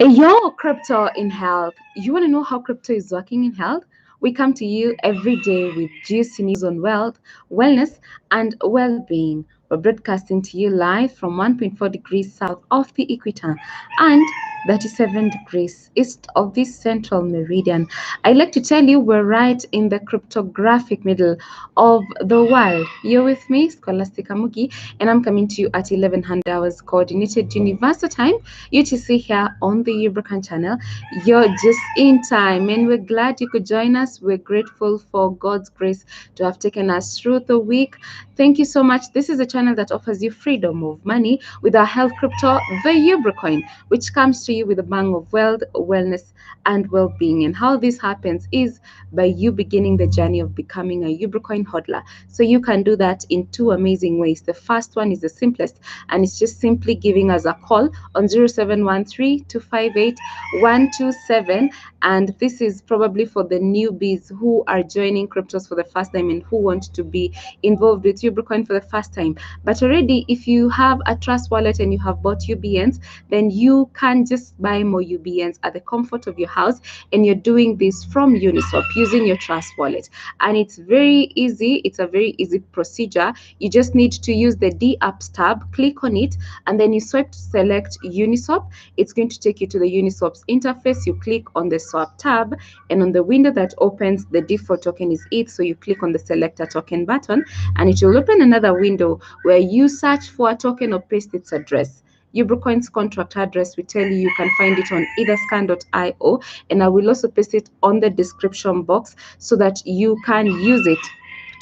Hey, yo, crypto in health. You want to know how crypto is working in health? We come to you every day with juicy news on wealth, wellness, and well-being. We're broadcasting to you live from 1.4 degrees south of the equator and 37 degrees east of the central meridian. I like to tell you we're right in the cryptographic middle of the world. You're with me, Scholastica Mugi, and I'm coming to you at 1100 hours coordinated universal time UTC here on the Ubricoin channel. You're just in time, and we're glad you could join us. We're grateful for God's grace to have taken us through the week. Thank you so much. This is a channel that offers you freedom of money with our health crypto, the Ubricoin, which comes to you with a bang of wealth, wellness, and well-being. And how this happens is by you beginning the journey of becoming a Ubricoin hodler. So you can do that in two amazing ways. The first one is the simplest, and it's just simply giving us a call on 0713-258-127. And this is probably for the newbies who are joining cryptos for the first time and who want to be involved with Ubricoin for the first time. But already, if you have a trust wallet and you have bought UBNs, then you can just buy more UBNs at the comfort of your house. And you're doing this from Uniswap using your trust wallet. And it's very easy. It's a very easy procedure. You just need to use the D apps tab, click on it, and then you swipe to select Uniswap. It's going to take you to the Uniswap's interface. You click on the swap tab, and on the window that opens, the default token is ETH. So you click on the select a token button, and it will open another window where you search for a token or paste its address. Ubricoin's contract address, we tell you can find it on etherscan.io, and I will also paste it on the description box so that you can use it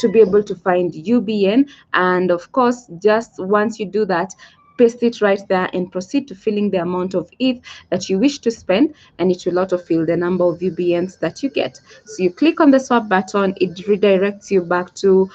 to be able to find UBN. And of course, just once you do that, paste it right there and proceed to filling the amount of ETH that you wish to spend, and it will autofill the number of UBNs that you get. So you click on the swap button, it redirects you back to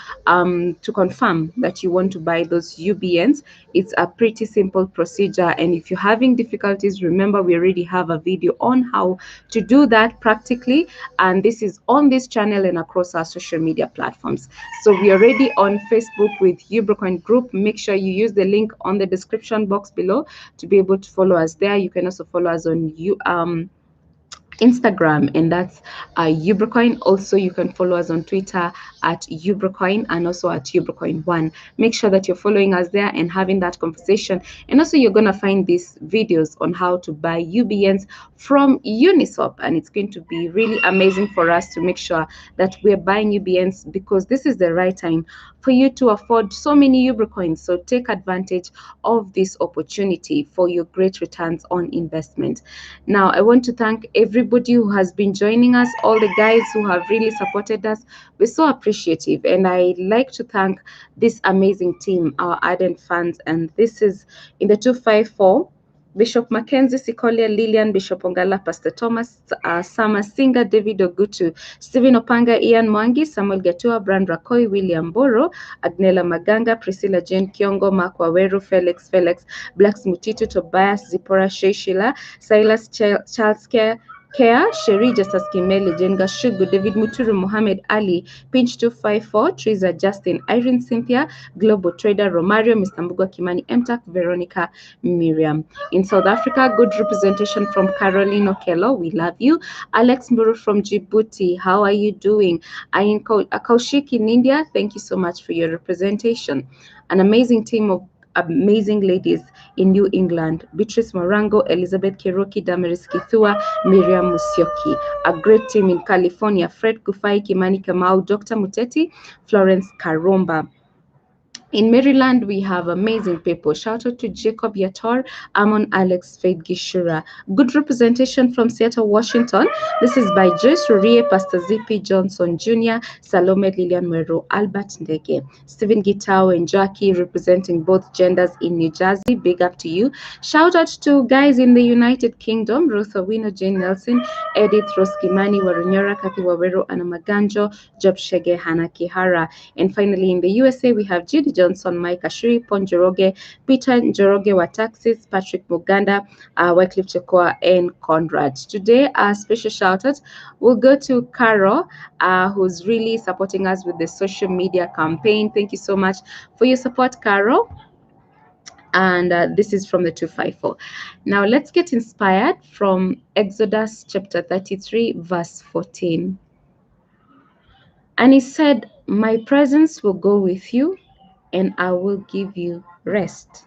confirm that you want to buy those UBNs. It's a pretty simple procedure, and if you're having difficulties, remember we already have a video on how to do that practically, and this is on this channel and across our social media platforms. So we are already on Facebook with Ubricoin Group. Make sure you use the link on the description box below to be able to follow us there. You can also follow us on Instagram, and that's Ubricoin. Also, you can follow us on Twitter at Ubricoin and also at Ubricoin1. Make sure that you're following us there and having that conversation. And also, you're going to find these videos on how to buy UBNs from Uniswap, and it's going to be really amazing for us to make sure that we're buying UBNs because this is the right time for you to afford so many Ubricoins. So take advantage of this opportunity for your great returns on investment. Now, I want to thank everybody who has been joining us, all the guys who have really supported us. We're so appreciative. And I like to thank this amazing team, our ardent fans. And this is in the 254. Bishop Mackenzie Sikolia, Lillian, Bishop Ongala, Pastor Thomas, Sama Singer, David Ogutu, Stephen Opanga, Ian Mwangi, Samuel Gatua, Brand Rakoi, William Boro, Agnella Maganga, Priscilla Jane Kiongo, Mark Waweru, Felix, Blacks Mutitu, Tobias, Zipporah Sheishila, Silas Charles Care, Sherry Justus Kimeli, Jenga Shugu, David Muturu, Muhammad Ali, Pinch 254, Teresa Justin, Irene Cynthia, Global Trader, Romario, Mr. Mbugwa Kimani, MTAC, Veronica, Miriam. In South Africa, good representation from Caroline Okello, we love you. Alex Mburu from Djibouti, how are you doing? Ayin Kaushik in India, thank you so much for your representation. An amazing team of amazing ladies in New England, Beatrice Morango, Elizabeth Kiroki, Damaris Kithua, Miriam Musyoki. A great team in California, Fred Kufai, Kimani Kamau, Dr. Muteti, Florence Karomba. In Maryland, we have amazing people. Shout out to Jacob Yator, Amon Alex, Faith Gishura. Good representation from Seattle, Washington. This is by Joyce Rurie, Pastor ZP Johnson Jr., Salome Lilian Mero, Albert Ndege, Stephen Gitao and Jackie representing both genders in New Jersey. Big up to you. Shout out to guys in the United Kingdom, Ruth Owino, Jane Nelson, Edith Roskimani, Warunyora, Kathy Wawero, Anna Maganjo, Job Shege, Hannah Kihara. And finally, in the USA, we have Judy Johnson, Mike Ashiri, Pon Njoroge, Peter Njoroge wa Taxis, Patrick Muganda, Wycliffe Chekoa, and Conrad. Today, our special shout out will go to Caro, who's really supporting us with the social media campaign. Thank you so much for your support, Caro. And this is from the 254. Now let's get inspired from Exodus chapter 33 verse 14. And he said, my presence will go with you and I will give you rest.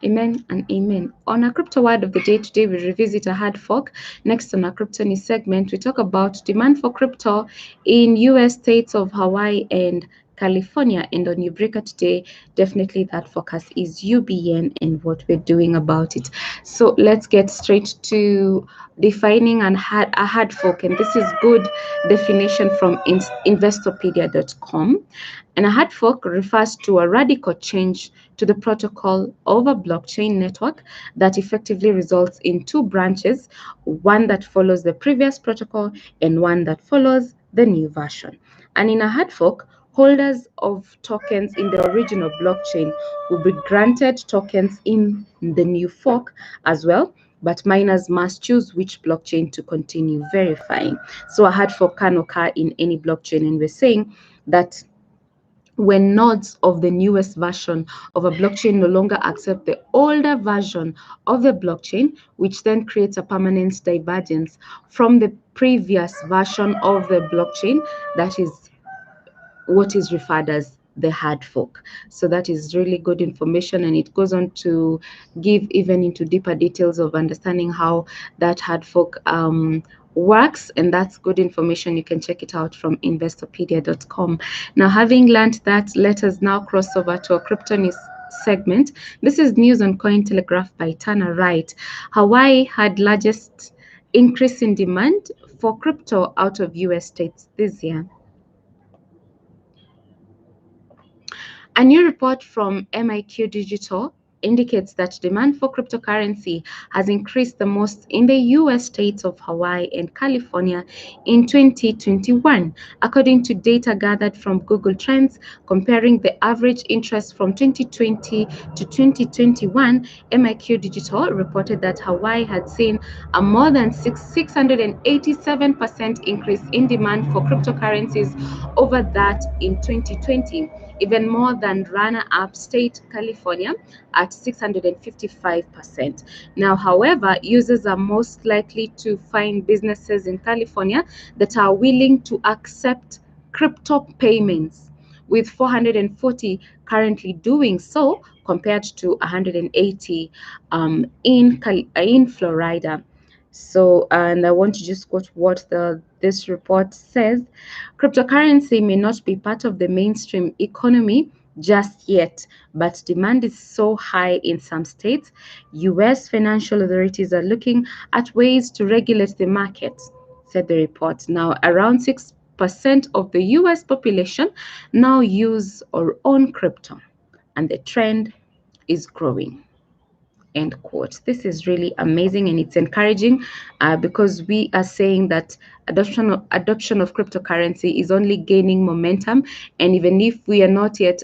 Amen and amen. On our crypto word of the day today, we revisit a hard fork. Next on our crypto news segment, we talk about demand for crypto in US states of Hawaii and California. And on Ubrica today, definitely that focus is UBN and what we're doing about it. So let's get straight to defining a hard fork. And this is good definition from investopedia.com. And a hard fork refers to a radical change to the protocol of a blockchain network that effectively results in two branches, one that follows the previous protocol and one that follows the new version. And in a hard fork, holders of tokens in the original blockchain will be granted tokens in the new fork as well, but miners must choose which blockchain to continue verifying. So a hard fork can occur in any blockchain, and we're saying that when nodes of the newest version of a blockchain no longer accept the older version of the blockchain, which then creates a permanent divergence from the previous version of the blockchain, that is what is referred as the hard fork. So that is really good information, and it goes on to give even into deeper details of understanding how that hard fork works, and that's good information. You can check it out from investopedia.com. Now, having learned that, let us now cross over to a crypto news segment. This is news on Cointelegraph by Tana Wright. Hawaii had largest increase in demand for crypto out of US states this year. A new report from I.E.O Digital indicates that demand for cryptocurrency has increased the most in the US states of Hawaii and California in 2021, according to data gathered from Google Trends. Comparing the average interest from 2020 to 2021, I.E.O Digital reported that Hawaii had seen a more than 687% increase in demand for cryptocurrencies over that in 2020, even more than runner-up state California at 655%. Now, however, users are most likely to find businesses in California that are willing to accept crypto payments, with 440 currently doing so compared to 180 in Florida. So, and I want to just quote what this report says. Cryptocurrency may not be part of the mainstream economy just yet, but demand is so high in some states. US financial authorities are looking at ways to regulate the market, said the report. Now, around 6% of the US population now use or own crypto, and the trend is growing. End quote. This is really amazing, and it's encouraging because we are saying that adoption of cryptocurrency is only gaining momentum, and even if we are not yet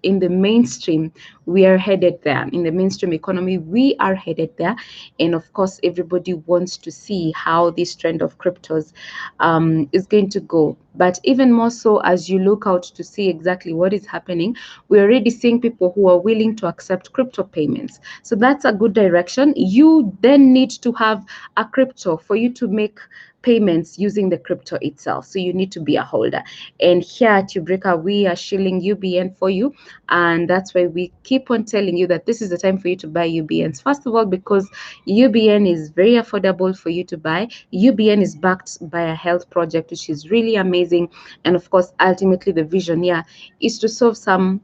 in the mainstream, we are headed there. In the mainstream economy, we are headed there, and of course, everybody wants to see how this trend of cryptos is going to go. But even more so, as you look out to see exactly what is happening, we're already seeing people who are willing to accept crypto payments. So that's a good direction. You then need to have a crypto for you to make payments using the crypto itself. So you need to be a holder. And here at Ubrica, we are shilling UBN for you. And that's why we keep on telling you that this is the time for you to buy UBNs. First of all, because UBN is very affordable for you to buy. UBN is backed by a health project, which is really amazing. And of course, ultimately, the vision here is to solve some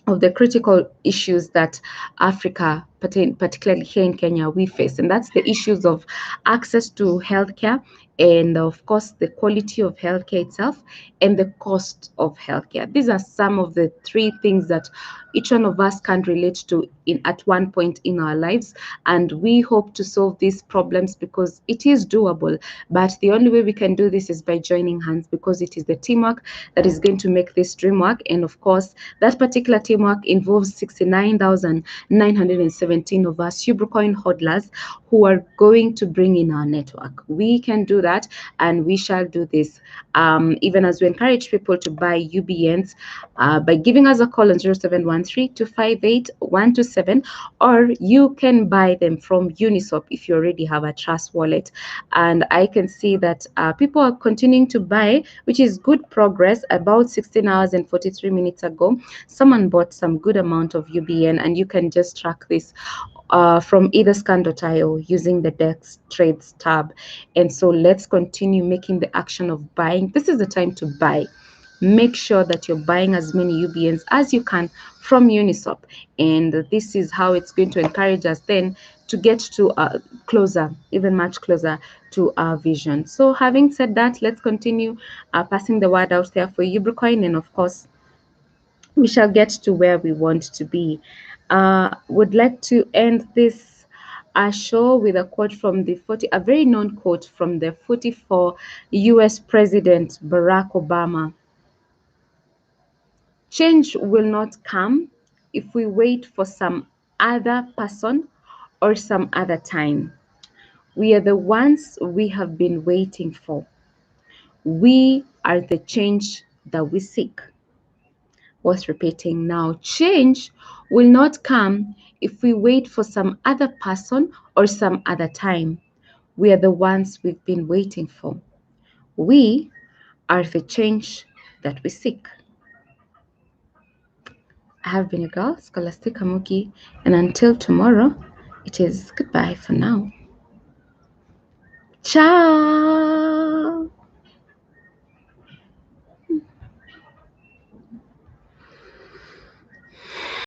of the critical issues that Africa, particularly here in Kenya, we face. And that's the issues of access to healthcare, and of course, the quality of healthcare itself, and the cost of healthcare. These are some of the three things that each one of us can relate to at one point in our lives. And we hope to solve these problems because it is doable. But the only way we can do this is by joining hands, because it is the teamwork that is going to make this dream work. And of course, that particular teamwork involves 69,970 17 of us Ubricoin hodlers who are going to bring in our network. We can do that, and we shall do this. Even as we encourage people to buy UBNs by giving us a call on 0713-258-127, or you can buy them from Uniswap if you already have a Trust wallet. And I can see that people are continuing to buy, which is good progress. About 16 hours and 43 minutes ago, someone bought some good amount of UBN, and you can just track this from either scan.io using the Dex Trades tab. And so let's continue making the action of buying. This is the time to buy. Make sure that you're buying as many UBNs as you can from Uniswap. And this is how it's going to encourage us then to get to closer, even much closer to our vision. So having said that, let's continue passing the word out there for Ubricoin, and of course, we shall get to where we want to be. Would like to end this show with a quote from a very known quote from the 44 US President Barack Obama. Change will not come if we wait for some other person or some other time. We are the ones we have been waiting for. We are the change that we seek. Worth repeating now. Change will not come if we wait for some other person or some other time. We are the ones we've been waiting for. We are the change that we seek. I have been your girl, Scholastic Kamuki, and until tomorrow, it is goodbye for now. Ciao!